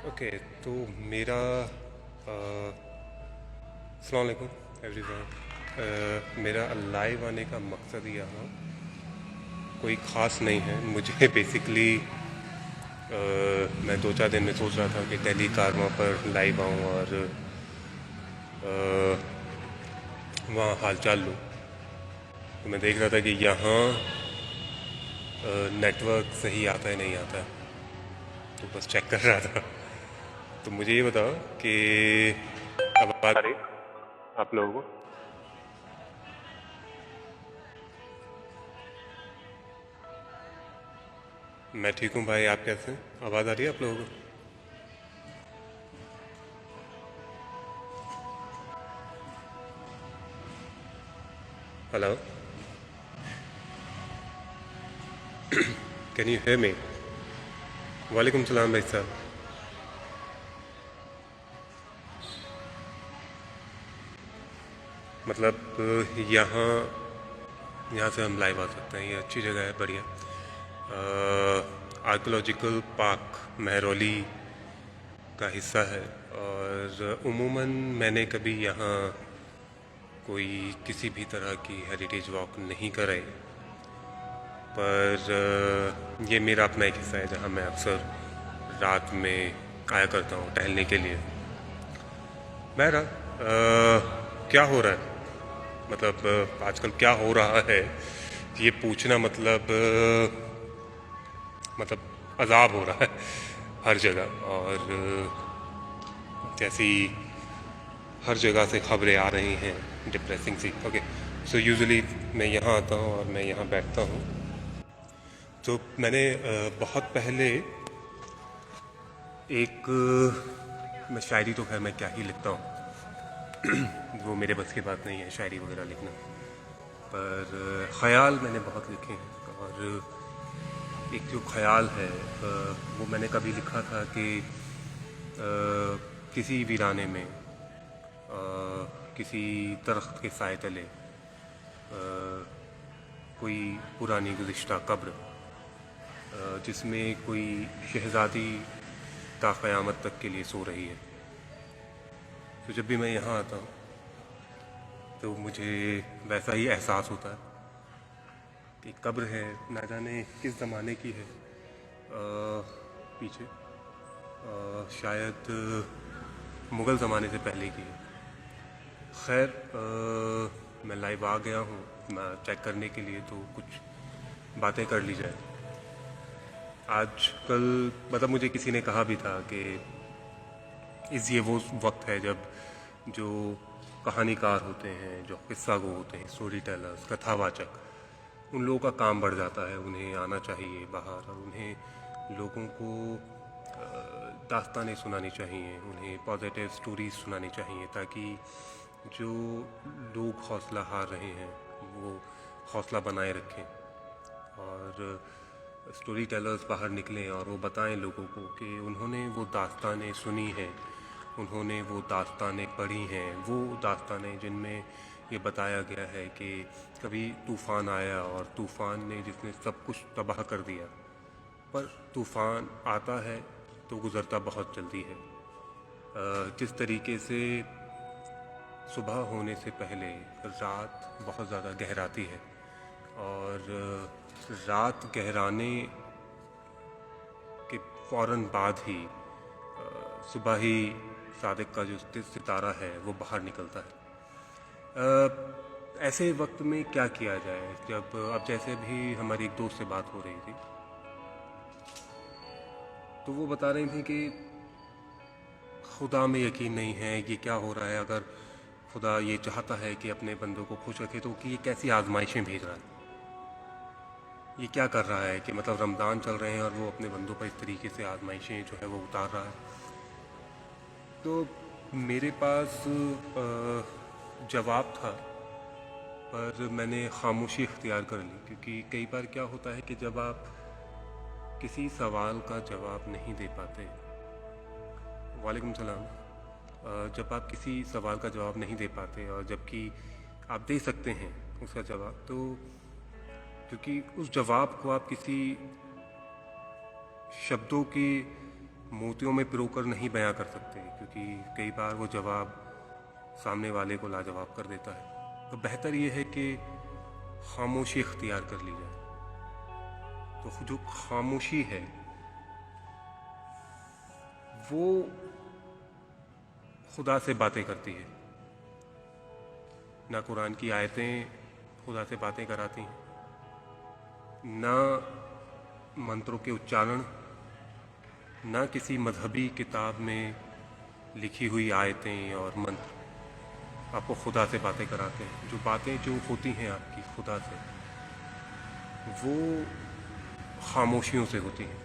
Okay. तो मेरा अस्सलाम वालेकुम एवरीवन। मेरा लाइव आने का मकसद यहाँ कोई ख़ास नहीं है। मुझे बेसिकली मैं 2-4 दिन में सोच रहा था कि दिल्ली कारवां पर लाइव आऊँ और वहाँ हालचाल लूँ। तो मैं देख रहा था कि यहाँ नेटवर्क सही आता है नहीं आता है, तो बस चेक कर रहा था। तो मुझे ये बताओ कि अब बात आ रही आप लोगों को। मैं ठीक हूँ भाई, आप कैसे हैं? आवाज़ आ रही है आप लोगों को? Hello, can you hear me? वालेकुम सलाम भाई साहब। मतलब यहाँ यहाँ से हम लाइव आ सकते हैं, ये अच्छी जगह है, बढ़िया। आर्कोलॉजिकल पार्क महरौली का हिस्सा है और उमूमन मैंने कभी यहाँ कोई किसी भी तरह की हेरिटेज वॉक नहीं कराई, पर ये मेरा अपना एक हिस्सा है जहाँ मैं अक्सर रात में आया करता हूँ टहलने के लिए। मेरा क्या हो रहा है, मतलब आजकल क्या हो रहा है ये पूछना मतलब अजाब हो रहा है हर जगह। और जैसी हर जगह से खबरें आ रही हैं डिप्रेसिंग सी। ओके, सो यूजुअली मैं यहाँ आता हूँ और मैं यहाँ बैठता हूँ। तो मैंने बहुत पहले एक मैं शायरी तो खैर मैं क्या ही लिखता हूँ, वो मेरे बस की बात नहीं है शायरी वगैरह लिखना, पर ख़याल मैंने बहुत लिखे हैं। और एक जो ख़याल है वो मैंने कभी लिखा था कि किसी वीराने में किसी दरख्त के साए तले कोई पुरानी गुज़िश्ता कब्र जिसमें कोई शहज़ादी ता क़यामत तक के लिए सो रही है। तो जब भी मैं यहाँ आता हूँ तो मुझे वैसा ही एहसास होता है कि कब्र है, ना जाने किस ज़माने की है। पीछे शायद मुग़ल ज़माने से पहले की है। खैर मैं लाइव आ गया हूँ मैं चेक करने के लिए, तो कुछ बातें कर ली जाए। आजकल मतलब मुझे किसी ने कहा भी था कि ये वो वक्त है जब जो कहानीकार होते हैं, जो किस्सा गो होते हैं, स्टोरी टेलर्स, कथावाचक, उन लोगों का काम बढ़ जाता है। उन्हें आना चाहिए बाहर और उन्हें लोगों को दास्तानें सुनानी चाहिए, उन्हें पॉजिटिव स्टोरीज सुनानी चाहिए, ताकि जो लोग हौसला हार रहे हैं वो हौसला बनाए रखें। और स्टोरी टेलर्स बाहर निकलें और वो बताएं लोगों को कि उन्होंने वो दास्तानें सुनी हैं, उन्होंने वो दास्तानें पढ़ी हैं, वो दास्तानें जिनमें ये बताया गया है कि कभी तूफ़ान आया और तूफ़ान ने जिसने सब कुछ तबाह कर दिया, पर तूफ़ान आता है तो गुज़रता बहुत जल्दी है। जिस तरीके से सुबह होने से पहले रात बहुत ज़्यादा गहराती है और रात गहराने के फ़ौरन बाद ही सुबह ही सादिक का जो सितारा है वो बाहर निकलता है। ऐसे वक्त में क्या किया जाए, जब अब जैसे भी हमारी एक दोस्त से बात हो रही थी तो वो बता रही थी कि खुदा में यकीन नहीं है, ये क्या हो रहा है। अगर खुदा ये चाहता है कि अपने बंदों को खुश रखे तो कि ये कैसी आजमाइशें भेज रहा है, ये क्या कर रहा है कि मतलब रमज़ान चल रहे हैं और वो अपने बंदों पर इस तरीके से आजमाइशें जो है वो उतार रहा है। तो मेरे पास जवाब था, पर मैंने खामोशी इख्तियार कर ली, क्योंकि कई बार क्या होता है कि जब आप किसी सवाल का जवाब नहीं दे पाते, वालेकुम सलाम, जब आप किसी सवाल का जवाब नहीं दे पाते और जबकि आप दे सकते हैं उसका जवाब, तो क्योंकि उस जवाब को आप किसी शब्दों की मोतियों में पिरोकर नहीं बयां कर सकते, क्योंकि कई बार वो जवाब सामने वाले को लाजवाब कर देता है। तो बेहतर ये है कि खामोशी इख्तियार कर ली जाए। तो जो खामोशी है वो खुदा से बातें करती है। ना कुरान की आयतें खुदा से बातें कराती हैं, ना मंत्रों के उच्चारण, ना किसी मजहबी किताब में लिखी हुई आयतें और मंत्र आपको खुदा से बातें कराते हैं। जो बातें जो होती हैं आपकी खुदा से, वो खामोशियों से होती हैं।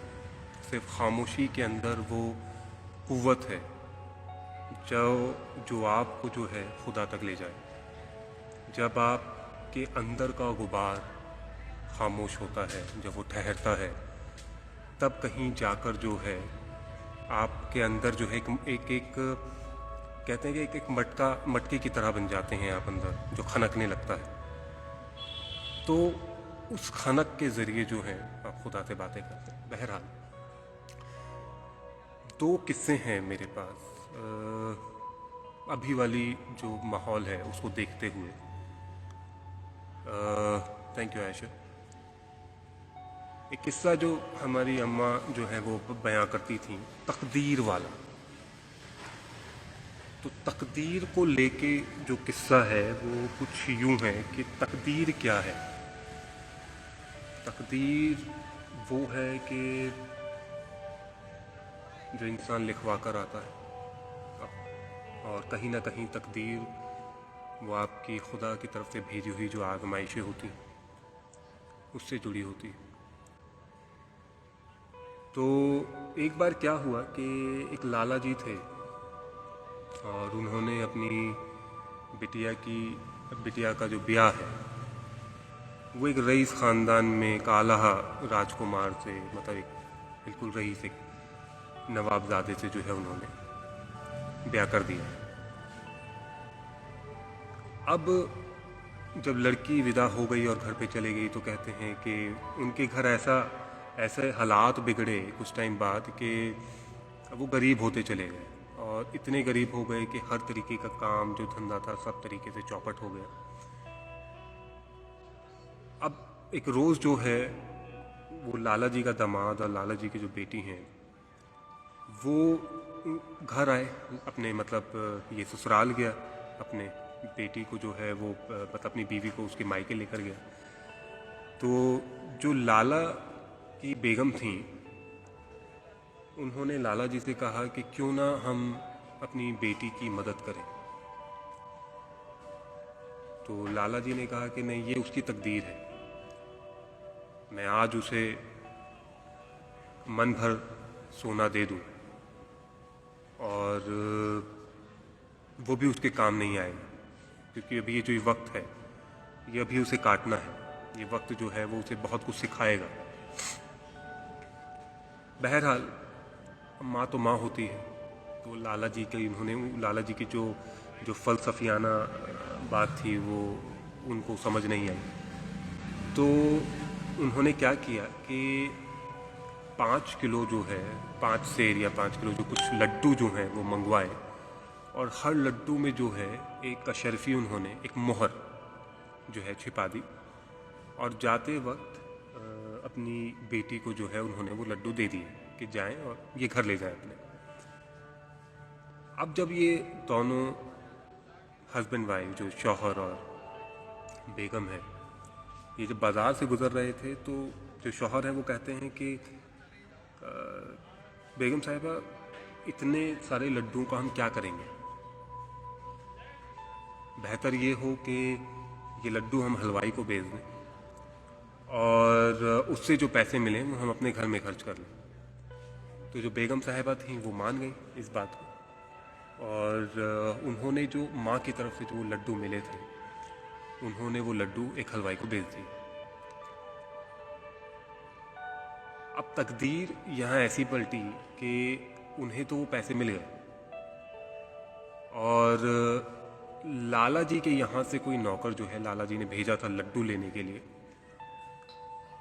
सिर्फ खामोशी के अंदर वो कुव्वत है जो आपको जो है खुदा तक ले जाए। जब आपके अंदर का गुबार खामोश होता है, जब वो ठहरता है, तब कहीं जाकर जो है आपके अंदर जो है एक कहते हैं कि एक मटके की तरह बन जाते हैं आप अंदर, जो खनकने लगता है। तो उस खनक के ज़रिए जो है आप खुदा से बातें करते हैं। बहरहाल 2 किस्से हैं मेरे पास अभी वाली जो माहौल है उसको देखते हुए। Thank you Ayesha. एक किस्सा जो हमारी अम्मा जो है वो बयां करती थी, तकदीर वाला। तो तकदीर को लेके जो किस्सा है वो कुछ यूं है कि तकदीर क्या है। तकदीर वो है कि जो इंसान लिखवा कर आता है, और कहीं ना कहीं तकदीर वो आपकी खुदा की तरफ से भेजी हुई जो आजमाइशें होती हैं उससे जुड़ी होती है। तो एक बार क्या हुआ कि एक लाला जी थे और उन्होंने अपनी बिटिया का जो ब्याह है वो एक रईस ख़ानदान में एक आला राजकुमार से, मतलब एक बिल्कुल रईस एक नवाबजादे से जो है उन्होंने ब्याह कर दिया। अब जब लड़की विदा हो गई और घर पे चली गई तो कहते हैं कि उनके घर ऐसे हालात बिगड़े कुछ टाइम बाद कि वो गरीब होते चले गए, और इतने गरीब हो गए कि हर तरीके का काम जो धंधा था सब तरीके से चौपट हो गया। अब एक रोज़ जो है वो लाला जी का दामाद और लाला जी की जो बेटी हैं वो घर आए अपने, मतलब ये ससुराल गया, अपने बेटी को जो है वो मतलब अपनी बीवी को उसके मायके लेकर गया। तो जो लाला की बेगम थी उन्होंने लाला जी से कहा कि क्यों ना हम अपनी बेटी की मदद करें। तो लाला जी ने कहा कि नहीं, ये उसकी तकदीर है, मैं आज उसे मन भर सोना दे दूं और वो भी उसके काम नहीं आएगा, क्योंकि अभी ये जो वक्त है ये अभी उसे काटना है। ये वक्त जो है वो उसे बहुत कुछ सिखाएगा। बहरहाल माँ तो माँ होती है। तो लाला जी की जो फ़लसफ़ियाना बात थी वो उनको समझ नहीं आई। तो उन्होंने क्या किया कि 5 किलो जो है, 5 सेर या 5 किलो जो कुछ लड्डू जो हैं वो मंगवाए, और हर लड्डू में जो है एक अशरफी उन्होंने एक मोहर जो है छिपा दी, और जाते वक्त अपनी बेटी को जो है उन्होंने वो लड्डू दे दिए कि जाएं और ये घर ले जाएं अपने। अब जब ये दोनों हस्बैंड वाइफ, जो शौहर और बेगम है, ये जब बाज़ार से गुज़र रहे थे तो जो शौहर है वो कहते हैं कि बेगम साहिबा, इतने सारे लड्डुओं का हम क्या करेंगे, बेहतर ये हो कि ये लड्डू हम हलवाई को बेच दें और उससे जो पैसे मिलें वो हम अपने घर में खर्च कर लें। तो जो बेगम साहिबा थी वो मान गई इस बात को, और उन्होंने जो माँ की तरफ से जो लड्डू मिले थे उन्होंने वो लड्डू एक हलवाई को बेच दिए। अब तकदीर यहाँ ऐसी पलटी कि उन्हें तो वो पैसे मिल गए, और लाला जी के यहाँ से कोई नौकर जो है लाला जी ने भेजा था लड्डू लेने के लिए,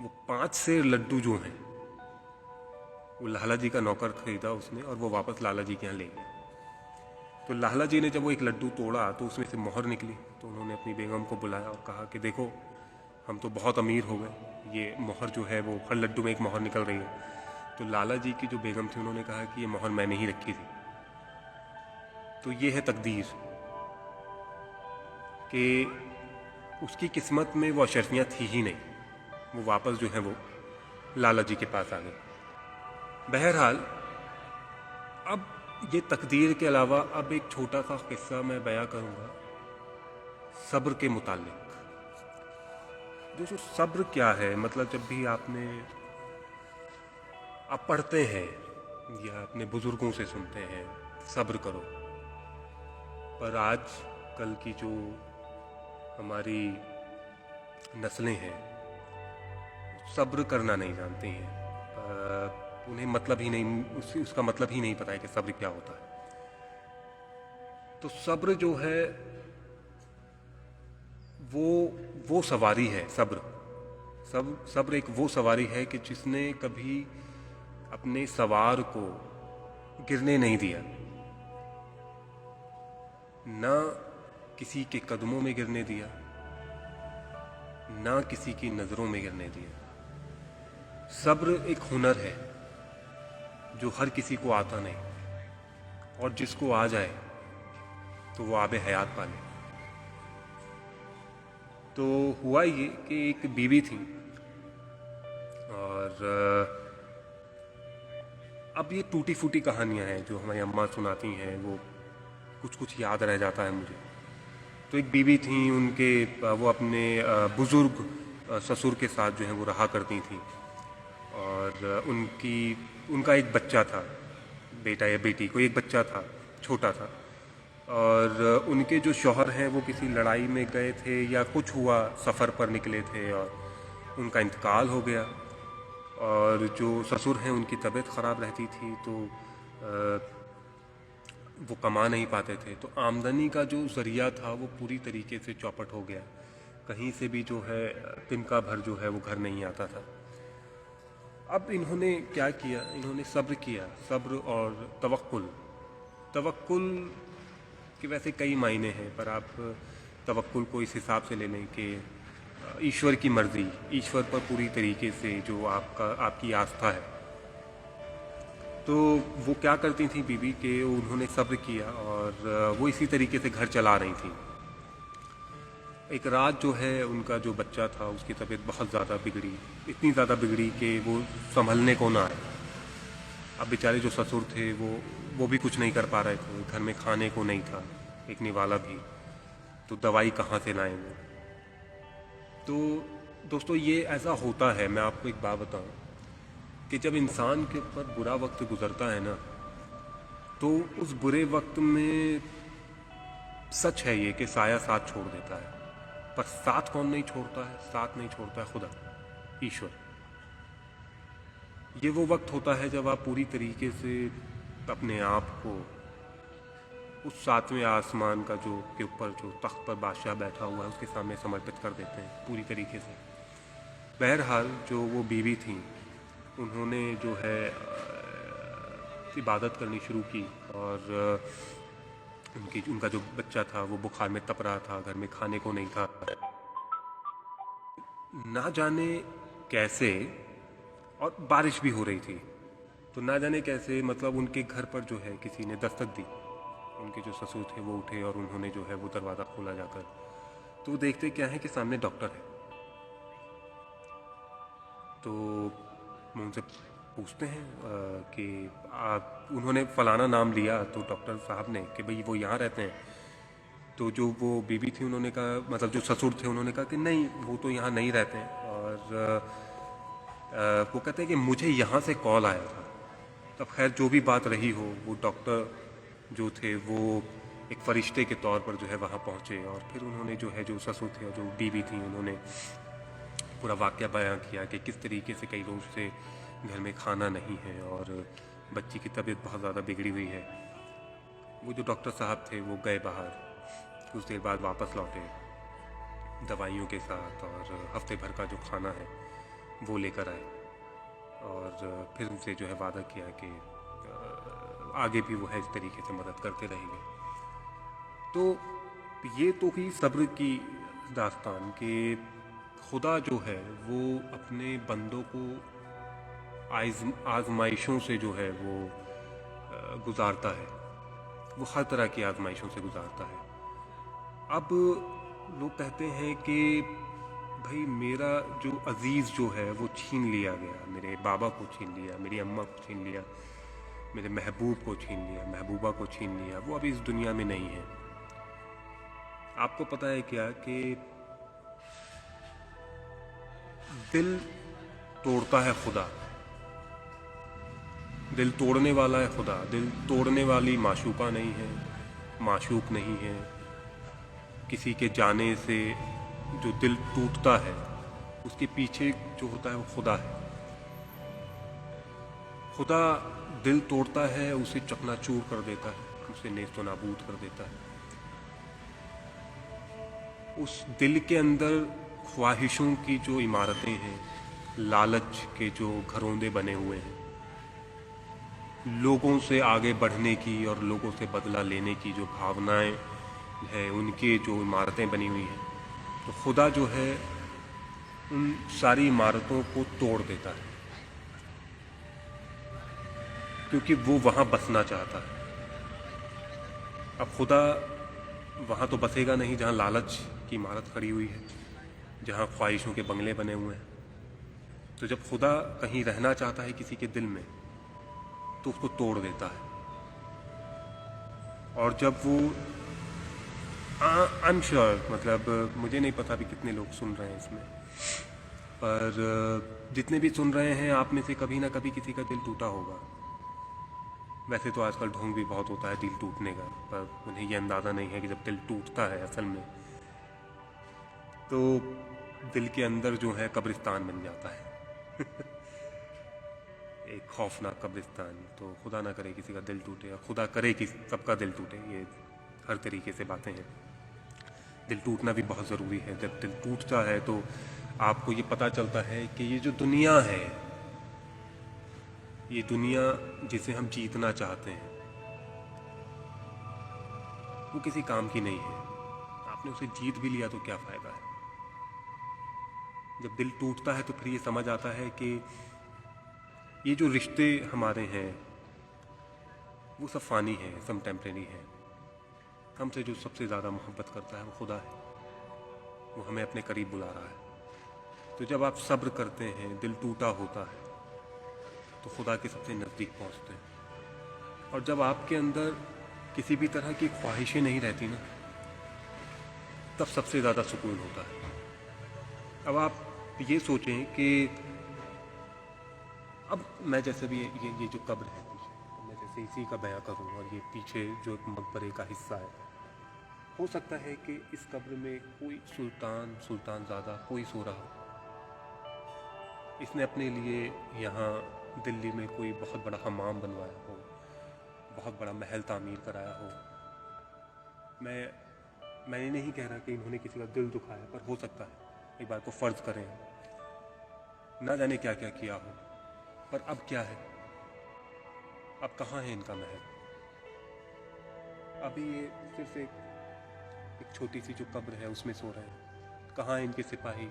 वो 5 सेर लड्डू जो हैं वो लाला जी का नौकर खरीदा उसने और वो वापस लाला जी के यहाँ ले गया। तो लाला जी ने जब वो एक लड्डू तोड़ा तो उसमें से मोहर निकली। तो उन्होंने अपनी बेगम को बुलाया और कहा कि देखो, हम तो बहुत अमीर हो गए, ये मोहर जो है वो हर लड्डू में एक मोहर निकल रही है। तो लाला जी की जो बेगम थी उन्होंने कहा कि ये मोहर मैंने ही रखी थी। तो ये है तकदीर कि उसकी किस्मत में वो अशरफियाँ थी ही नहीं, वो वापस जो है वो लाला जी के पास आ गई। बहरहाल, अब ये तकदीर के अलावा अब एक छोटा सा किस्सा मैं बयां करूँगा सब्र के मुतालिक। जो सब्र क्या है, मतलब जब भी आप पढ़ते हैं या अपने बुजुर्गों से सुनते हैं सब्र करो, पर आज कल की जो हमारी नस्लें हैं सब्र करना नहीं जानती हैं। उन्हें मतलब ही नहीं, उसका मतलब ही नहीं पता है कि सब्र क्या होता है। तो सब्र जो है वो सवारी है। सब्र एक वो सवारी है कि जिसने कभी अपने सवार को गिरने नहीं दिया, ना किसी के कदमों में गिरने दिया, ना किसी की नजरों में गिरने दिया। सब्र एक हुनर है जो हर किसी को आता नहीं, और जिसको आ जाए तो वो आबे हयात पाले। तो हुआ ये कि एक बीवी थी, और अब ये टूटी फूटी कहानियां हैं जो हमारी अम्मा सुनाती हैं, वो कुछ कुछ याद रह जाता है मुझे। तो एक बीवी थी, वो अपने बुजुर्ग ससुर के साथ जो है वो रहा करती थी, और उनका एक बच्चा था, बेटा या बेटी, कोई एक बच्चा था, छोटा था। और उनके जो शौहर हैं वो किसी लड़ाई में गए थे या कुछ हुआ, सफ़र पर निकले थे और उनका इंतकाल हो गया। और जो ससुर हैं उनकी तबीयत ख़राब रहती थी, तो वो कमा नहीं पाते थे, तो आमदनी का जो ज़रिया था वो पूरी तरीके से चौपट हो गया। कहीं से भी जो है तिनका भर जो है वो घर नहीं आता था। अब इन्होंने क्या किया, इन्होंने सब्र किया। सब्र और तवक्कुल के वैसे कई मायने हैं, पर आप तवक्कुल को इस हिसाब से ले लें कि ईश्वर की मर्ज़ी, ईश्वर पर पूरी तरीके से जो आपकी आस्था है। तो वो क्या करती थी बीबी के, उन्होंने सब्र किया और वो इसी तरीके से घर चला रही थी। एक रात जो है उनका जो बच्चा था उसकी तबीयत बहुत ज़्यादा बिगड़ी, इतनी ज़्यादा बिगड़ी कि वो संभलने को ना आए। अब बेचारे जो ससुर थे वो भी कुछ नहीं कर पा रहे थे, घर में खाने को नहीं था, एक निवाला भी, तो दवाई कहाँ से लाएं वो। तो दोस्तों ये ऐसा होता है, मैं आपको एक बात बताऊं कि जब इंसान के ऊपर बुरा वक्त गुजरता है ना, तो उस बुरे वक्त में सच है ये कि साया साथ छोड़ देता है, पर साथ कौन नहीं छोड़ता है? साथ नहीं छोड़ता है खुदा, ईश्वर। ये वो वक्त होता है जब आप पूरी तरीके से अपने आप को उस सातवें आसमान का के ऊपर जो तख्त पर बादशाह बैठा हुआ है उसके सामने समर्पित कर देते हैं पूरी तरीके से। बहरहाल जो वो बीवी थी उन्होंने जो है इबादत करनी शुरू की, और उनका जो बच्चा था वो बुखार में तप रहा था, घर में खाने को नहीं था। ना जाने कैसे, और बारिश भी हो रही थी, तो ना जाने कैसे मतलब उनके घर पर जो है किसी ने दस्तक दी। उनके जो ससुर थे वो उठे और उन्होंने जो है वो दरवाज़ा खोला जाकर, तो देखते क्या है कि सामने डॉक्टर है। तो उनसे पूछते हैं कि उन्होंने फ़लाना नाम लिया, तो डॉक्टर साहब ने कि भाई वो यहाँ रहते हैं। तो जो वो बीबी थी उन्होंने कहा, मतलब जो ससुर थे उन्होंने कहा कि नहीं वो तो यहाँ नहीं रहते हैं। और वो कहते हैं कि मुझे यहाँ से कॉल आया था। तब खैर जो भी बात रही हो, वो डॉक्टर जो थे वो एक फ़रिश्ते के तौर पर जो है वहाँ पहुँचे, और फिर उन्होंने जो है जो ससुर थे और जो बीबी थी उन्होंने पूरा वाक़या बयां किया कि किस तरीके से कई रोज़ से घर में खाना नहीं है और बच्ची की तबीयत बहुत ज़्यादा बिगड़ी हुई है। वो जो डॉक्टर साहब थे वो गए बाहर, कुछ देर बाद वापस लौटे दवाइयों के साथ, और हफ्ते भर का जो खाना है वो लेकर आए। और फिर उनसे जो है वादा किया कि आगे भी वो है इस तरीके से मदद करते रहेंगे। तो ये तो ही सब्र की दास्तान कि खुदा जो है वो अपने बंदों को आजमाइशों से जो है वो गुजारता है। वो हर तरह की आजमाइशों से गुजारता है। अब लोग कहते हैं कि भाई मेरा जो अजीज़ जो है वो छीन लिया गया, मेरे बाबा को छीन लिया, मेरी अम्मा को छीन लिया, मेरे महबूब को छीन लिया, महबूबा को छीन लिया, वो अभी इस दुनिया में नहीं है। आपको पता है क्या कि दिल तोड़ता है खुदा, दिल तोड़ने वाला है खुदा। दिल तोड़ने वाली माशूका नहीं है, माशूक नहीं है। किसी के जाने से जो दिल टूटता है उसके पीछे जो होता है वो खुदा है। खुदा दिल तोड़ता है, उसे चकनाचूर कर देता है, उसे नेस्तो नाबूद कर देता है। उस दिल के अंदर ख्वाहिशों की जो इमारतें हैं, लालच के जो घरौंदे बने हुए हैं, लोगों से आगे बढ़ने की और लोगों से बदला लेने की जो भावनाएं हैं, उनके जो इमारतें बनी हुई हैं, तो खुदा जो है उन सारी इमारतों को तोड़ देता है, क्योंकि वो वहाँ बसना चाहता है। अब खुदा वहाँ तो बसेगा नहीं जहाँ लालच की इमारत खड़ी हुई है, जहाँ ख्वाहिशों के बंगले बने हुए हैं। तो जब खुदा कहीं रहना चाहता है किसी के दिल में तो उसको तोड़ देता है। और जब वो आई एम श्योर, मतलब मुझे नहीं पता भी कितने लोग सुन रहे हैं इसमें, पर जितने भी सुन रहे हैं आप में से कभी ना कभी किसी का दिल टूटा होगा। वैसे तो आजकल ढोंग भी बहुत होता है दिल टूटने का, पर उन्हें ये अंदाज़ा नहीं है कि जब दिल टूटता है असल में तो दिल के अंदर जो है कब्रिस्तान बन जाता है। एक खौफनाक कब्रिस्तान। तो खुदा ना करे किसी का दिल टूटे, और खुदा करे कि सबका दिल टूटे। ये हर तरीके से बातें हैं। दिल टूटना भी बहुत ज़रूरी है। जब दिल टूटता है तो आपको ये पता चलता है कि ये जो दुनिया है, ये दुनिया जिसे हम जीतना चाहते हैं, वो किसी काम की नहीं है। आपने उसे जीत भी लिया तो क्या फ़ायदा है। जब दिल टूटता है तो फिर ये समझ आता है कि ये जो रिश्ते हमारे हैं वो सब फ़ानी हैं, सब टेम्परेरी हैं। हमसे जो सबसे ज़्यादा मोहब्बत करता है वो खुदा है। वो हमें अपने करीब बुला रहा है। तो जब आप सब्र करते हैं, दिल टूटा होता है, तो खुदा के सबसे नज़दीक पहुंचते हैं। और जब आपके अंदर किसी भी तरह की ख्वाहिशें नहीं रहती ना, तब सबसे ज़्यादा सुकून होता है। अब आप ये सोचें कि अब मैं जैसे भी ये जो कब्र है पीछे, तो मैं जैसे इसी का बयां करूं, और ये पीछे जो एक मकबरे का हिस्सा है, हो सकता है कि इस कब्र में कोई सुल्तानज़ादा कोई सो रहा हो। इसने अपने लिए यहाँ दिल्ली में कोई बहुत बड़ा हमाम बनवाया हो, बहुत बड़ा महल तामीर कराया हो। मैं नहीं कह रहा कि इन्होंने किसी का दिल दुखाया, पर हो सकता है, एक बार को फ़र्ज़ करें, ना जाने क्या क्या किया हो। पर अब क्या है, अब कहाँ है इनका महल। अभी ये सिर्फ एक छोटी सी जो कब्र है उसमें सो रहे हैं। कहाँ है इनके सिपाही,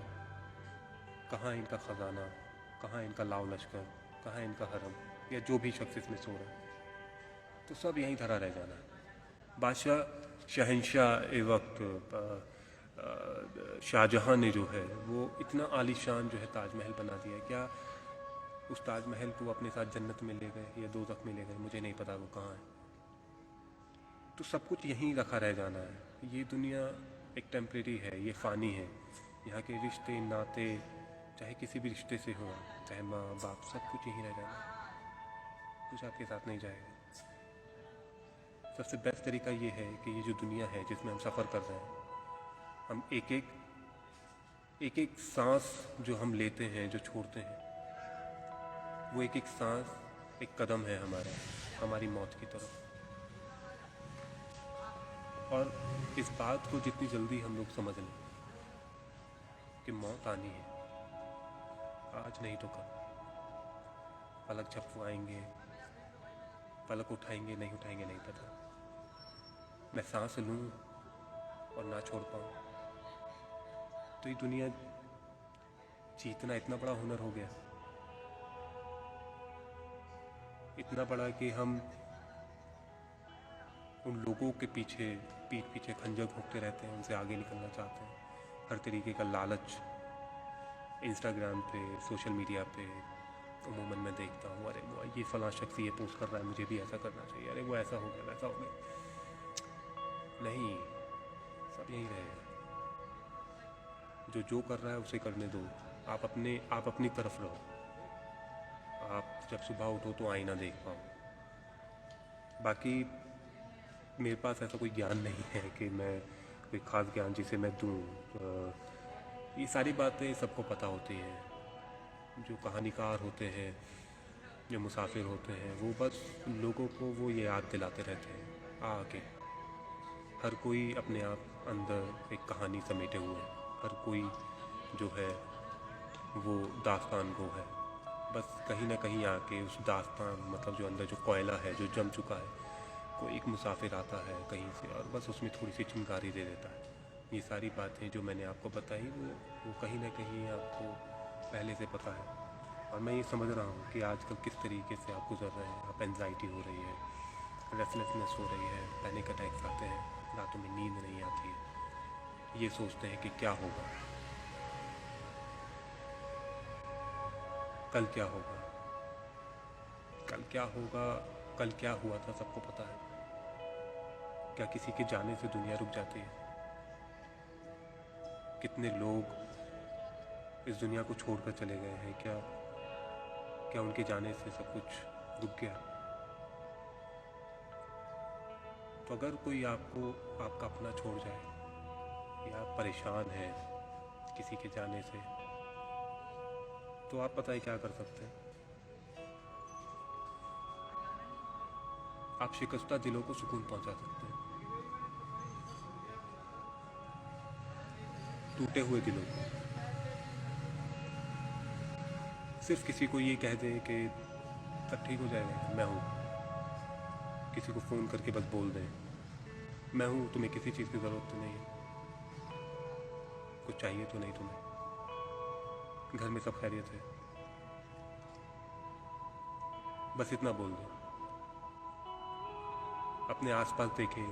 कहाँ इनका ख़जाना, कहाँ इनका लाव लश्कर, कहाँ इनका हरम, या जो भी शख्स इसमें सो रहा है। तो सब यहीं धरा रह जाना है। बादशाह शहंशाह ए वक्त शाहजहाँ ने जो है वो इतना आलीशान जो है ताजमहल बना दिया। क्या उस ताजमहल को अपने साथ जन्नत में ले गए या दोज़ख में ले गए, मुझे नहीं पता वो कहाँ है। तो सब कुछ यहीं रखा रह जाना है। ये दुनिया एक टेम्परेरी है, ये फ़ानी है। यहाँ के रिश्ते नाते, चाहे किसी भी रिश्ते से हो, चाहे माँ बाप, सब कुछ यहीं रह जाना है। कुछ आपके साथ नहीं जाएगा। सबसे बेस्ट तरीका ये है कि ये जो दुनिया है जिसमें हम सफ़र कर रहे हैं, हम एक एक सांस जो हम लेते हैं, जो छोड़ते हैं, वो एक एक सांस एक कदम है हमारा, हमारी मौत की तरफ। और इस बात को जितनी जल्दी हम लोग समझ लें कि मौत आनी है, आज नहीं तो कल, पलक झपकाएंगे, पलक उठाएंगे नहीं उठाएंगे नहीं पता। मैं सांस लूं और ना छोड़ पाऊं, तो ये दुनिया जीतना इतना बड़ा हुनर हो गया, इतना बड़ा कि हम उन लोगों के पीछे पीठ पीछे खंजर घोंपते रहते हैं, उनसे आगे निकलना चाहते हैं। हर तरीके का लालच इंस्टाग्राम पे, सोशल मीडिया पे उमूमन मैं देखता हूँ, अरे वो ये फलां शख्स ये पोस्ट कर रहा है, मुझे भी ऐसा करना चाहिए, अरे वो ऐसा हो गया वैसा हो गया। नहीं, सब यही रहेगा। जो कर रहा है उसे करने दो। आप अपनी तरफ रहो। आप जब सुबह उठो तो आईना देख पाओ। बाकी मेरे पास ऐसा कोई ज्ञान नहीं है कि मैं कोई ख़ास ज्ञान जिसे मैं दूँ। ये सारी बातें सबको पता होती हैं। जो कहानीकार होते हैं, जो मुसाफिर होते हैं, वो बस लोगों को वो ये याद दिलाते रहते हैं आके। हर कोई अपने आप अंदर एक कहानी समेटे हुए है। हर कोई जो है वो दास्तान गो है। बस कहीं ना कहीं आके उस दास्तान, मतलब जो अंदर जो कोयला है, जो जम चुका है, कोई एक मुसाफिर आता है कहीं से और बस उसमें थोड़ी सी चिंगारी दे देता है। ये सारी बातें जो मैंने आपको बताई वो कहीं ना कहीं आपको पहले से पता है। और मैं ये समझ रहा हूँ कि आजकल किस तरीके से आप गुजर रहे हैं। आप एंजाइटी हो रही है, रेस्टलेसनेस हो रही है, पैनिक अटैक्स आते हैं, रातों में नींद नहीं आती है, ये सोचते हैं कि क्या होगा, कल क्या होगा, कल क्या होगा, कल क्या हुआ था सबको पता है। क्या किसी के जाने से दुनिया रुक जाती है? कितने लोग इस दुनिया को छोड़कर चले गए हैं? क्या उनके जाने से सब कुछ रुक गया? तो अगर कोई आपका अपना छोड़ जाए या आप परेशान हैं किसी के जाने से, तो आप पता है क्या कर सकते हैं? आप शिकस्ता दिलों को सुकून पहुंचा सकते हैं, टूटे हुए दिलों को। सिर्फ किसी को ये कह दे कि सब ठीक हो जाएगा, मैं हूँ। किसी को फ़ोन करके बस बोल दें, मैं हूँ, तुम्हें किसी चीज़ की ज़रूरत तो नहीं है, कुछ चाहिए तो नहीं तुम्हें, घर में सब खैरियत है, बस इतना बोल दो। अपने आसपास देखें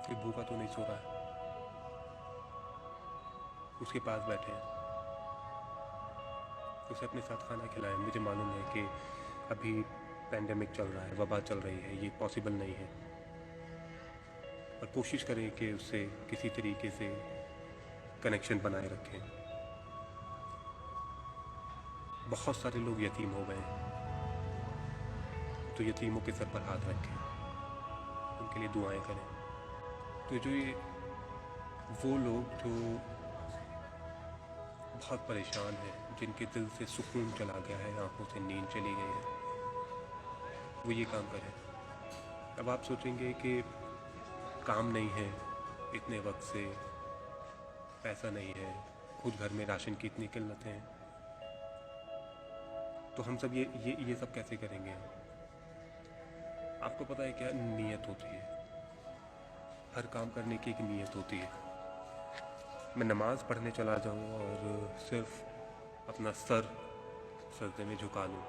कि भूखा तो नहीं सो रहा है, उसके पास बैठे, उसे अपने साथ खाना खिलाएं। मुझे मालूम है कि अभी पैंडेमिक चल रहा है, वबा चल रही है, ये पॉसिबल नहीं है, पर कोशिश करें कि उससे किसी तरीके से कनेक्शन बनाए रखें। बहुत सारे लोग यतीम हो गए हैं, तो यतीमों के सर पर हाथ रखें, उनके लिए दुआएं करें। तो जो ये वो लोग जो बहुत परेशान हैं, जिनके दिल से सुकून चला गया है, आंखों से नींद चली गई है, वो ये काम करें। अब आप सोचेंगे कि काम नहीं है, इतने वक्त से पैसा नहीं है, खुद घर में राशन की इतनी किल्लतें हैं, तो हम सब ये सब कैसे करेंगे? आपको पता है क्या नीयत होती है? हर काम करने की एक नीयत होती है। मैं नमाज़ पढ़ने चला जाऊं और सिर्फ अपना सर सजदे में झुका लूं,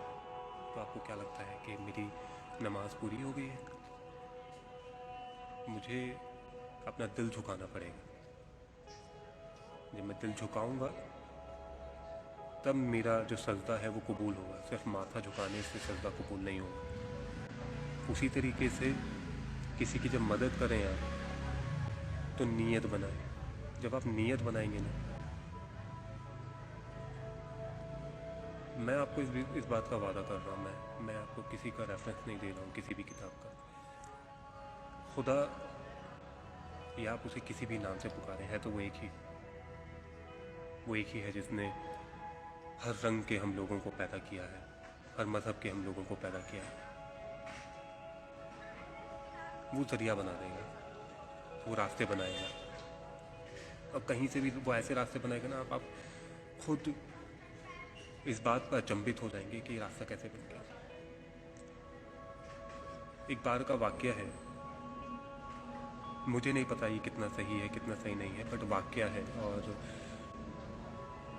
तो आपको क्या लगता है कि मेरी नमाज पूरी हो गई है? मुझे अपना दिल झुकाना पड़ेगा। जब मैं दिल झुकाऊंगा तब मेरा जो सजदा है वो कबूल होगा। सिर्फ माथा झुकाने से सजदा कबूल नहीं होगा। उसी तरीके से किसी की जब मदद करें आप, तो नीयत बनाएं। जब आप नीयत बनाएंगे ना, मैं आपको इस बात का वादा कर रहा हूँ, मैं आपको किसी का रेफरेंस नहीं दे रहा हूँ, किसी भी किताब का। खुदा, या आप उसे किसी भी नाम से पुकारें, है तो वो एक ही है जिसने हर रंग के हम लोगों को पैदा किया है, हर मज़हब के हम लोगों को पैदा किया है। वो जरिया बना देगा, वो रास्ते बनाएगा, और कहीं से भी वो ऐसे रास्ते बनाएगा ना, आप खुद इस बात पर अचंभित हो जाएंगे कि ये रास्ता कैसे बन गया। एक बार का वाक़या है, मुझे नहीं पता ये कितना सही है कितना सही नहीं है, बट वाक़या है और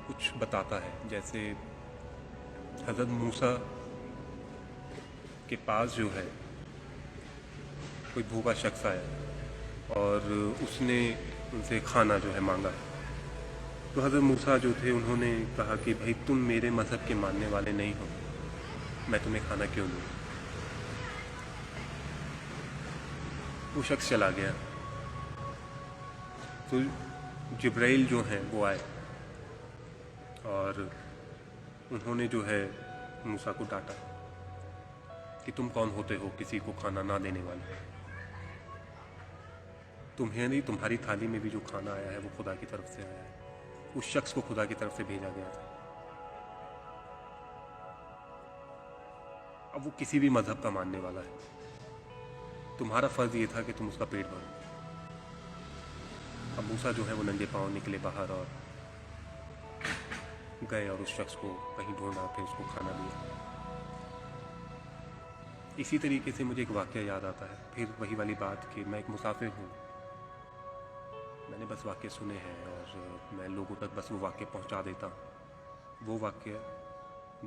कुछ बताता है। जैसे हज़रत मूसा के पास जो है कोई भूखा शख्स आया और उसने उनसे खाना जो है मांगा है। तो हज़रत मूसा जो थे उन्होंने कहा कि भाई तुम मेरे मज़हब के मानने वाले नहीं हो, मैं तुम्हें खाना क्यों दूँ। वो शख्स चला गया। तो जिब्राइल जो हैं वो आए और उन्होंने जो है मूसा को डांटा कि तुम कौन होते हो किसी को खाना ना देने वाले। तुम्हें नहीं, तुम्हारी थाली में भी जो खाना आया है वो खुदा की तरफ से आया है, उस शख्स को खुदा की तरफ से भेजा गया था। अब वो किसी भी मजहब का मानने वाला है, तुम्हारा फर्ज ये था कि तुम उसका पेट भरो। अब मूसा जो है वो नंगे पांव निकले बाहर और गए और उस शख्स को कहीं ढूंढा, फिर उसको खाना दिया। इसी तरीके से मुझे एक वाक़या याद आता है, फिर वही वाली बात कि मैं एक मुसाफिर हूँ, मैंने बस वाक़ये सुने हैं और मैं लोगों तक बस वो वाक़ये पहुँचा देता हूँ। वो वाक़या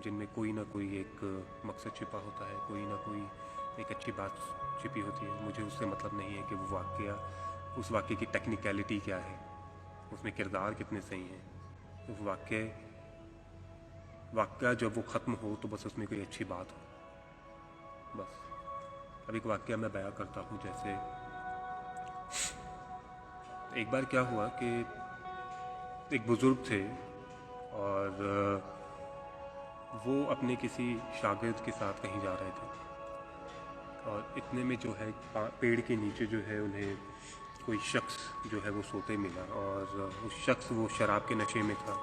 जिनमें कोई ना कोई एक मकसद छिपा होता है, कोई ना कोई एक अच्छी बात छिपी होती है। मुझे उससे मतलब नहीं है कि वो वाक़या, उस वाक़ये की टेक्निकलिटी क्या है, उसमें किरदार कितने सही हैं। उस वाक़या जब वो ख़त्म हो तो बस उसमें कोई अच्छी बात हो, बस। अब एक वाक़या मैं बयां करता हूँ। जैसे एक बार क्या हुआ कि एक बुज़ुर्ग थे और वो अपने किसी शागिर्द के साथ कहीं जा रहे थे और इतने में जो है पेड़ के नीचे जो है उन्हें कोई शख्स जो है वो सोते मिला और उस शख्स वो शराब के नशे में था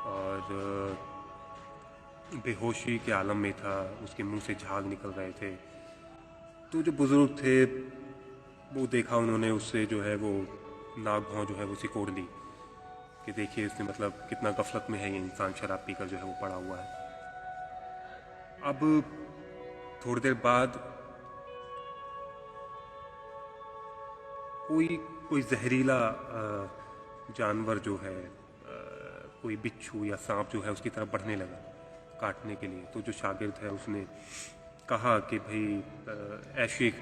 और बेहोशी के आलम में था, उसके मुंह से झाग निकल रहे थे। तो जो बुज़ुर्ग थे वो देखा उन्होंने, उससे जो है वो नाक भौं जो है वो सिकोड़ ली कि देखिए इसने मतलब कितना गफलत में है ये इंसान, शराब पीकर जो है वो पड़ा हुआ है। अब थोड़ी देर बाद कोई जहरीला जानवर जो है, कोई बिच्छू या सांप जो है उसकी तरफ बढ़ने लगा काटने के लिए। तो जो शागिर्द है उसने कहा कि भाई ऐ शेख,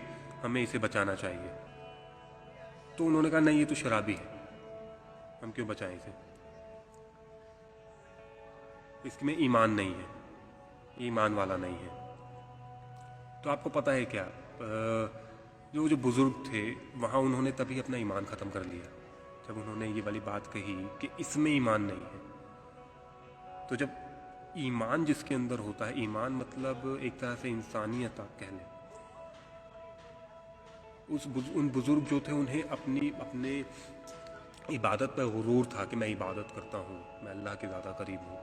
हमें इसे बचाना चाहिए। तो उन्होंने कहा नहीं, ये तो शराबी है, हम क्यों बचाएं इसे, इसमें ईमान नहीं है, ईमान वाला नहीं है। तो आपको पता है क्या, जो बुज़ुर्ग थे वहाँ उन्होंने तभी अपना ईमान ख़त्म कर लिया जब उन्होंने ये वाली बात कही कि इसमें ईमान नहीं है। तो जब ईमान जिसके अंदर होता है, ईमान मतलब एक तरह से इंसानियत आप कह लें, उन बुज़ुर्ग जो थे उन्हें अपने इबादत पर गुरूर था कि मैं इबादत करता हूँ, मैं अल्लाह के ज़्यादा करीब हूँ।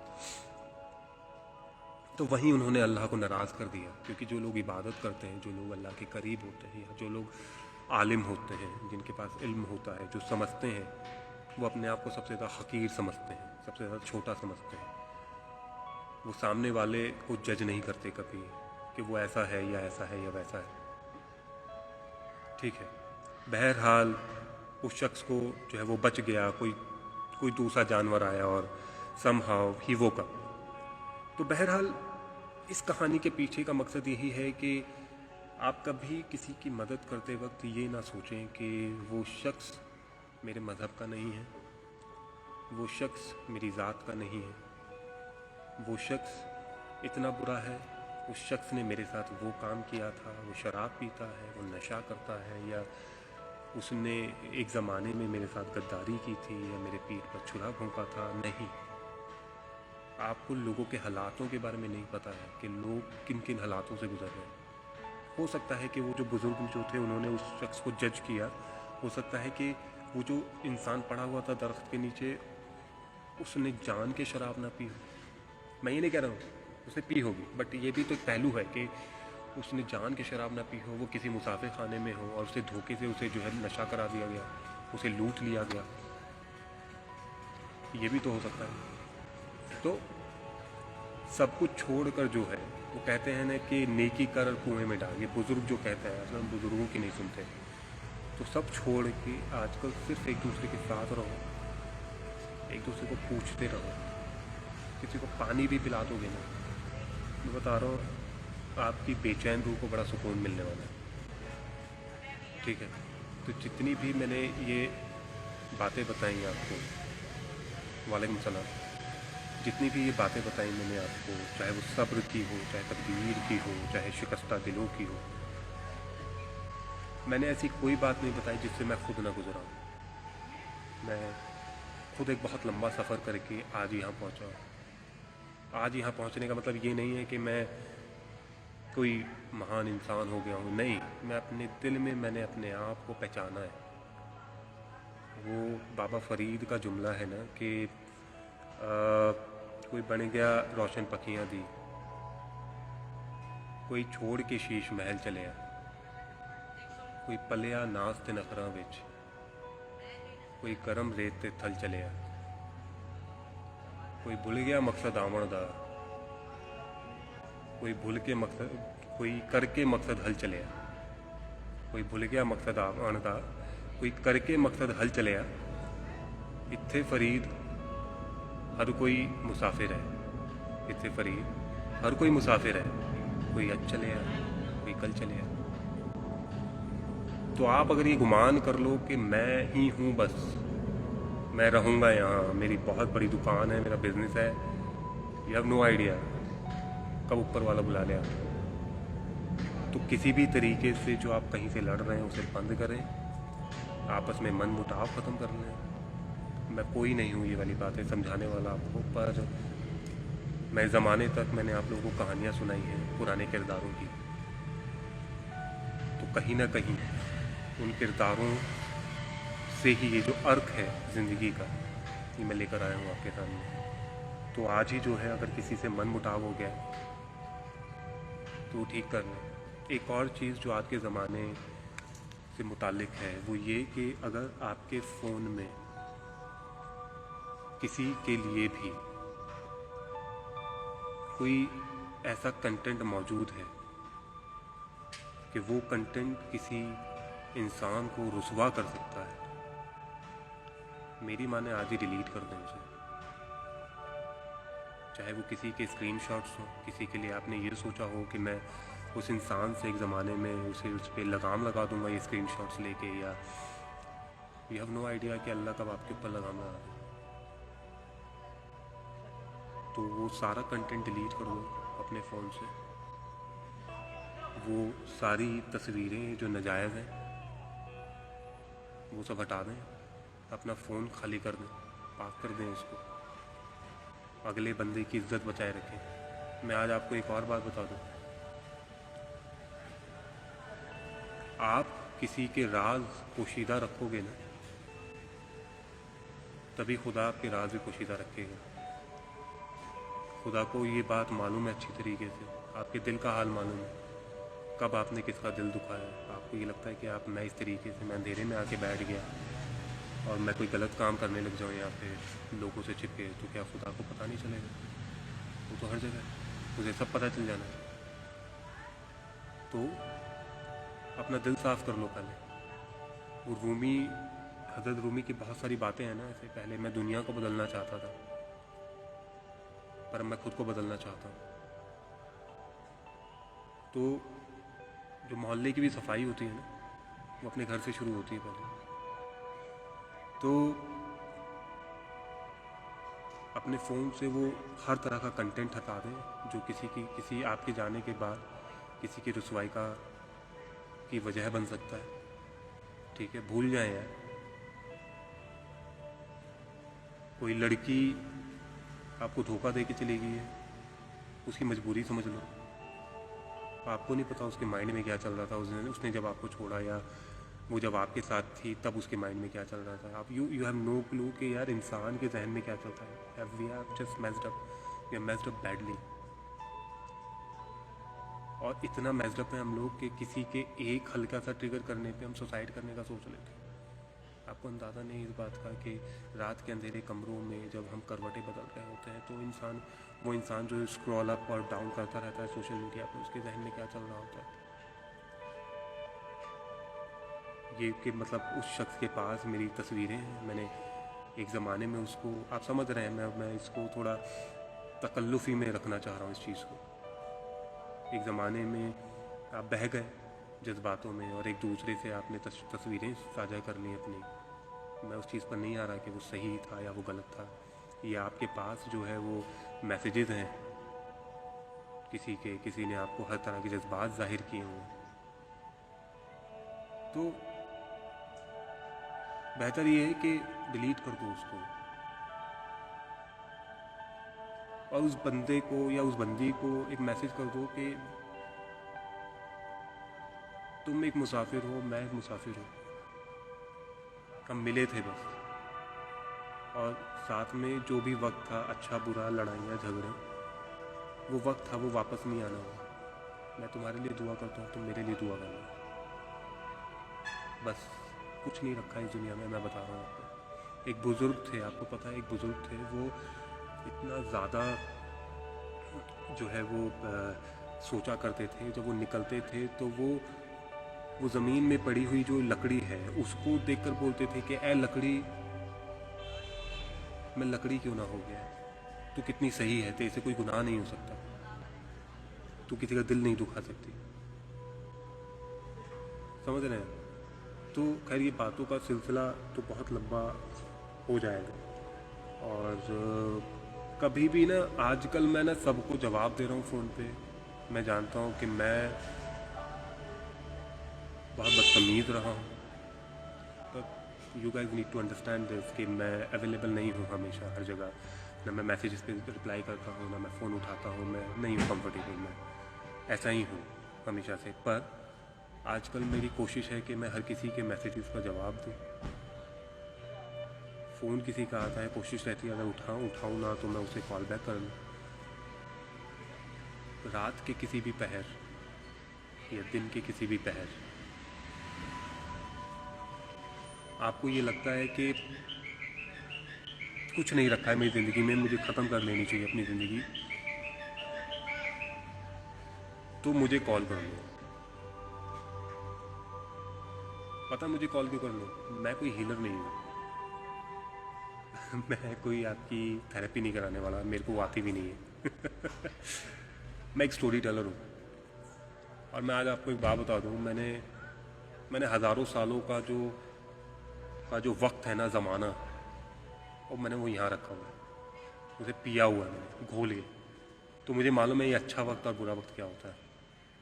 तो वहीं उन्होंने अल्लाह को नाराज़ कर दिया, क्योंकि जो लोग इबादत करते हैं, जो लोग अल्लाह के करीब होते हैं, या जो लोग आलिम होते हैं, जिनके पास इल्म होता है, जो समझते हैं, वो अपने आप को सबसे ज़्यादा हकीर समझते हैं, सबसे ज़्यादा छोटा समझते हैं। वो सामने वाले को जज नहीं करते कभी कि वो ऐसा है या ऐसा है या वैसा है। ठीक है, बहरहाल उस शख्स को जो है वो बच गया, कोई दूसरा जानवर आया और समहाउ ही वो का। तो बहरहाल इस कहानी के पीछे का मकसद यही है कि आप कभी किसी की मदद करते वक्त ये ना सोचें कि वो शख्स मेरे मज़हब का नहीं है, वो शख्स मेरी ज़ात का नहीं है, वो शख्स इतना बुरा है, उस शख्स ने मेरे साथ वो काम किया था, वो शराब पीता है, वो नशा करता है, या उसने एक ज़माने में मेरे साथ गद्दारी की थी, या मेरे पीठ पर छुरा भोंका था। नहीं, आपको लोगों के हालातों के बारे में नहीं पता है कि लोग किन किन हालातों से गुजर रहे हैं। हो सकता है कि वो जो बुज़ुर्ग जो थे उन्होंने उस शख्स को जज किया, हो सकता है कि वो जो इंसान पड़ा हुआ था दरख्त के नीचे, उसने जान के शराब ना पी हो। मैं ये नहीं कह रहा हूँ उसने पी होगी, बट ये भी तो एक पहलू है कि उसने जान के शराब ना पी हो, वो किसी मुसाफिर खाने में हो और उसे धोखे से उसे जो है नशा करा दिया गया, उसे लूट लिया गया, ये भी तो हो सकता है। तो सब कुछ छोड़कर जो है वो कहते हैं ना कि नेकी कर कुएं में डाल, ये बुज़ुर्ग जो कहते हैं असल हम बुज़ुर्गों की नहीं सुनते। तो सब छोड़ के आजकल सिर्फ एक दूसरे के साथ रहो, एक दूसरे को पूछते रहो। किसी को पानी भी पिला दोगे ना, मैं बता रहा हूँ आपकी बेचैन रूह को बड़ा सुकून मिलने वाला है। ठीक है, तो जितनी भी मैंने ये बातें बताई आपको, वालेकुम सलाम, जितनी भी ये बातें बताई मैंने आपको, चाहे वो सब्र की हो, चाहे तकदीर की हो, चाहे शिकस्ता दिलों की हो, मैंने ऐसी कोई बात नहीं बताई जिससे मैं खुद ना गुजरा हूँ। मैं खुद एक बहुत लंबा सफ़र करके आज यहाँ पहुँचा हूँ। आज यहाँ पहुँचने का मतलब ये नहीं है कि मैं कोई महान इंसान हो गया हूँ, नहीं, मैं अपने दिल में मैंने अपने आप को पहचाना है। वो बाबा फरीद का जुमला है ना कि कोई बन गया रोशन पखियाँ दी, कोई छोड़ के शीश महल चले आ, कोई पलिया नास ते नखरा विच, कोई करम रेत ते थल चले आ, कोई भुल गया मकसद आवन दा, कोई भुल के मकसद, कोई करके मकसद हल चले आ, कोई भुल गया मकसद आवन दा, कोई करके मकसद हल चले आ। इत्थे फरीद हर कोई मुसाफिर है, इत्थे फरीद हर कोई मुसाफिर है, कोई आज चले आ, कोई कल चले आ। तो आप अगर ये गुमान कर लो कि मैं ही हूँ, बस मैं रहूँगा यहाँ, मेरी बहुत बड़ी दुकान है, मेरा बिजनेस है, यू हैव नो आइडिया कब ऊपर वाला बुला लिया। तो किसी भी तरीके से जो आप कहीं से लड़ रहे हैं उसे बंद करें, आपस में मन मुटाव ख़त्म कर लें। मैं कोई नहीं हूँ ये वाली बातें समझाने वाला आपको, पर मैं ज़माने तक मैंने आप लोगों को कहानियाँ सुनाई हैं पुराने किरदारों की, तो कहीं ना कहीं उन किरदारों से ही ये जो अर्क है ज़िंदगी का, ये मैं लेकर आया हूँ आपके सामने। तो आज ही जो है अगर किसी से मन मुटाव हो गया तो ठीक कर लें। एक और चीज़ जो आज के ज़माने से मुतालिक है वो ये कि अगर आपके फ़ोन में किसी के लिए भी कोई ऐसा कंटेंट मौजूद है कि वो कंटेंट किसी इंसान को रुसवा कर सकता है, मेरी माने आज ही डिलीट कर दें उसे। चाहे वो किसी के स्क्रीनशॉट्स हों, किसी के लिए आपने ये सोचा हो कि मैं उस इंसान से एक ज़माने में उसे उस पर लगाम लगा दूंगा ये स्क्रीनशॉट्स लेके, या यू हैव नो आइडिया कि अल्लाह कब आपके ऊपर लगाम लगा दे। तो वो सारा कंटेंट डिलीट कर दो अपने फ़ोन से, वो सारी तस्वीरें जो नाजायज़ हैं वो सब हटा दें, अपना फ़ोन खाली कर दें, पाक कर दें इसको, अगले बंदे की इज्जत बचाए रखें। मैं आज आपको एक और बात बता दूं, आप किसी के राज पोशीदा रखोगे ना, तभी खुदा आपके राज भी पोशीदा रखेगा। खुदा को ये बात मालूम है अच्छी तरीके से, आपके दिल का हाल मालूम है, कब आपने किसका दिल दुखाया। आपको ये लगता है कि आप मैं इस तरीके से मैं अंधेरे में आके बैठ गया और मैं कोई गलत काम करने लग जाऊँ यहाँ पे लोगों से छिपके, तो क्या खुदा को पता नहीं चलेगा? वो तो हर जगह है, मुझे सब पता चल जाना है। तो अपना दिल साफ़ कर लो पहले। वो रूमी, हज़रत रूमी की बहुत सारी बातें हैं ना ऐसे, पहले मैं दुनिया को बदलना चाहता था पर मैं खुद को बदलना चाहता हूँ। तो जो मोहल्ले की भी सफाई होती है ना, वो अपने घर से शुरू होती है पहले। तो अपने फ़ोन से वो हर तरह का कंटेंट हटा दें जो किसी आपके जाने के बाद किसी की रुसवाई की वजह बन सकता है। ठीक है, भूल जाएं यार। कोई लड़की आपको धोखा दे के चली गई है, उसकी मजबूरी समझ लो। आपको नहीं पता उसके माइंड में क्या चल रहा था उसने जब आपको छोड़ा, या वो जब आपके साथ थी तब उसके माइंड में क्या चल रहा था। आप यू हैव नो क्लू कि यार इंसान के जहन में क्या चलता है। We have just messed up, we have messed up badly. और इतना मेस्ड अप है हम लोग कि किसी के एक हल्का सा ट्रिगर करने पे हम सुसाइड करने का सोच लेते हैं। आपको अंदाज़ा नहीं इस बात का कि रात के अंधेरे कमरों में जब हम करवटें बदल रहे होते हैं तो वो इंसान जो स्क्रॉल अप और डाउन करता रहता है सोशल मीडिया पर, उसके जहन में क्या चल रहा होता है। ये कि मतलब उस शख्स के पास मेरी तस्वीरें हैं, मैंने एक ज़माने में उसको, आप समझ रहे हैं, मैं इसको थोड़ा तकल्लुफ़ी में रखना चाह रहा हूँ इस चीज़ को। एक ज़माने में आप बह गए जज्बातों में और एक दूसरे से आपने तस्वीरें साझा कर ली अपनी। मैं उस चीज़ पर नहीं आ रहा कि वो सही था या वो गलत था। ये आपके पास जो है वो मैसेजेस हैं किसी ने आपको हर तरह के जज्बात जाहिर किए हुए हैं। तो बेहतर ये है कि डिलीट कर दो उसको और उस बंदे को या उस बंदी को एक मैसेज कर दो कि तुम एक मुसाफिर हो, मैं एक मुसाफिर हूँ, हम मिले थे बस, और साथ में जो भी वक्त था, अच्छा बुरा, लड़ाइयाँ झगड़े, वो वक्त था, वो वापस नहीं आना हुआ। मैं तुम्हारे लिए दुआ करता हूँ, तुम मेरे लिए दुआ करना। बस कुछ नहीं रखा इस दुनिया में। मैं बता रहा हूँ आपको, एक बुज़ुर्ग थे, आपको पता है, एक बुज़ुर्ग थे, वो इतना ज़्यादा जो है वो सोचा करते थे। जब वो निकलते थे तो वो ज़मीन में पड़ी हुई जो लकड़ी है उसको देखकर बोलते थे कि ए लकड़ी, मैं लकड़ी क्यों ना हो गया, तू कितनी सही है, तेरे से कोई गुनाह नहीं हो सकता, तू किसी का दिल नहीं दुखा सकती। समझ रहे हैं? तो खैर ये बातों का सिलसिला तो बहुत लंबा हो जाएगा। और कभी भी ना, आजकल मैं ना सबको जवाब दे रहा हूँ फ़ोन पे। मैं जानता हूँ कि मैं बहुत बदतमीज़ रहा हूँ, पर you guys need to understand this कि मैं अवेलेबल नहीं हूँ हमेशा हर जगह। ना मैं मैसेजेस पे रिप्लाई करता हूँ, ना मैं फ़ोन उठाता हूँ, मैं नहीं हूँ कंफर्टेबल, मैं ऐसा ही हूँ हमेशा से। पर आजकल मेरी कोशिश है कि मैं हर किसी के मैसेजेस का जवाब दूँ। फ़ोन किसी का आता है, कोशिश रहती है अगर उठाऊँ ना तो मैं उसे कॉल बैक कर लूँ। रात के किसी भी पहर या दिन के किसी भी पहर आपको ये लगता है कि कुछ नहीं रखा है मेरी ज़िंदगी में, मुझे ख़त्म कर लेनी चाहिए अपनी ज़िंदगी, तो मुझे कॉल कर लो। पता मुझे कॉल क्यों कर लो? मैं कोई हीलर नहीं हूँ मैं कोई आपकी थेरेपी नहीं कराने वाला, मेरे को आती भी नहीं है मैं एक स्टोरी टेलर हूँ। और मैं आज आपको एक बात बता दूँ, मैंने हज़ारों सालों का जो वक्त है ना, ज़माना, और मैंने वो यहाँ रखा हुआ है, उसे पिया हुआ है मैंने घोल के। तो मुझे मालूम है ये अच्छा वक्त और बुरा वक्त क्या होता है,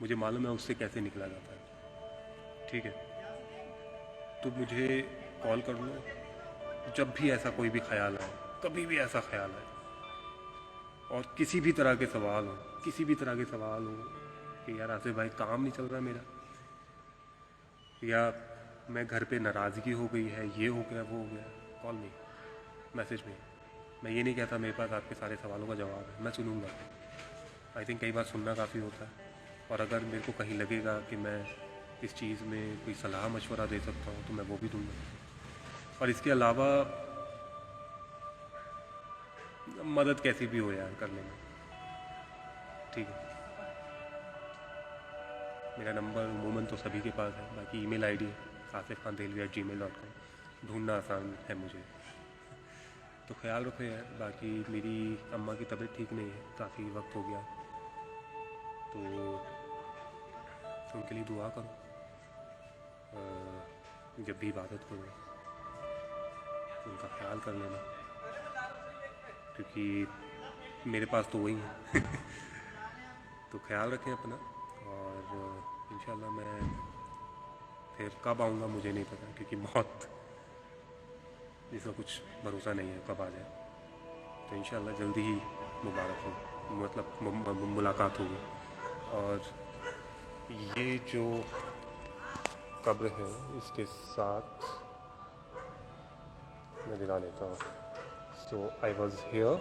मुझे मालूम है उससे कैसे निकला जाता है। ठीक है, तो मुझे कॉल कर लो जब भी ऐसा कोई भी ख्याल आए, कभी भी ऐसा ख्याल आए, और किसी भी तरह के सवाल हो, किसी भी तरह के सवाल हो कि यार आसिफ भाई काम नहीं चल रहा मेरा, या मैं घर पे नाराज़गी हो गई है, ये हो गया, वो हो गया, कॉल मी, मैसेज में। मैं ये नहीं कहता मेरे पास आपके सारे सवालों का जवाब है, मैं सुनूंगा। आई थिंक कई बार सुनना काफ़ी होता है, और अगर मेरे को कहीं लगेगा कि मैं इस चीज़ में कोई सलाह मशवरा दे सकता हूँ तो मैं वो भी दूंगा। और इसके अलावा मदद कैसी भी हो यार कर लेना, ठीक है। मेरा नंबर अमूमन तो सभी के पास है, बाकी ईमेल आईडी asifkhandelvi@gmail.com, ढूंढना आसान है मुझे। तो ख्याल रखो यार। बाकी मेरी अम्मा की तबीयत ठीक नहीं है, काफ़ी वक्त हो गया, तो उनके लिए दुआ करो। जब भी इबादत करो उनका ख्याल कर लेना, क्योंकि मेरे पास तो वही है तो ख्याल रखें अपना, और इंशाल्लाह मैं फिर कब आऊँगा मुझे नहीं पता, क्योंकि मौत जिसका कुछ भरोसा नहीं है कब आ जाए। तो इंशाल्लाह जल्दी ही मुबारक हो, मतलब मुलाकात होगी। और ये जो कब्र है इसके साथ मैं दिला देता हूँ। So I was here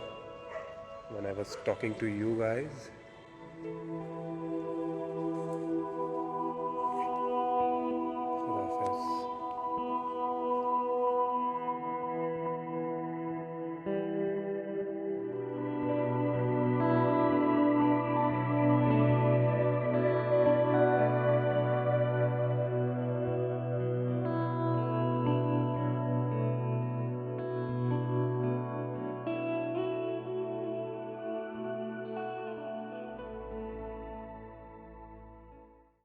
when I was talking to you guys,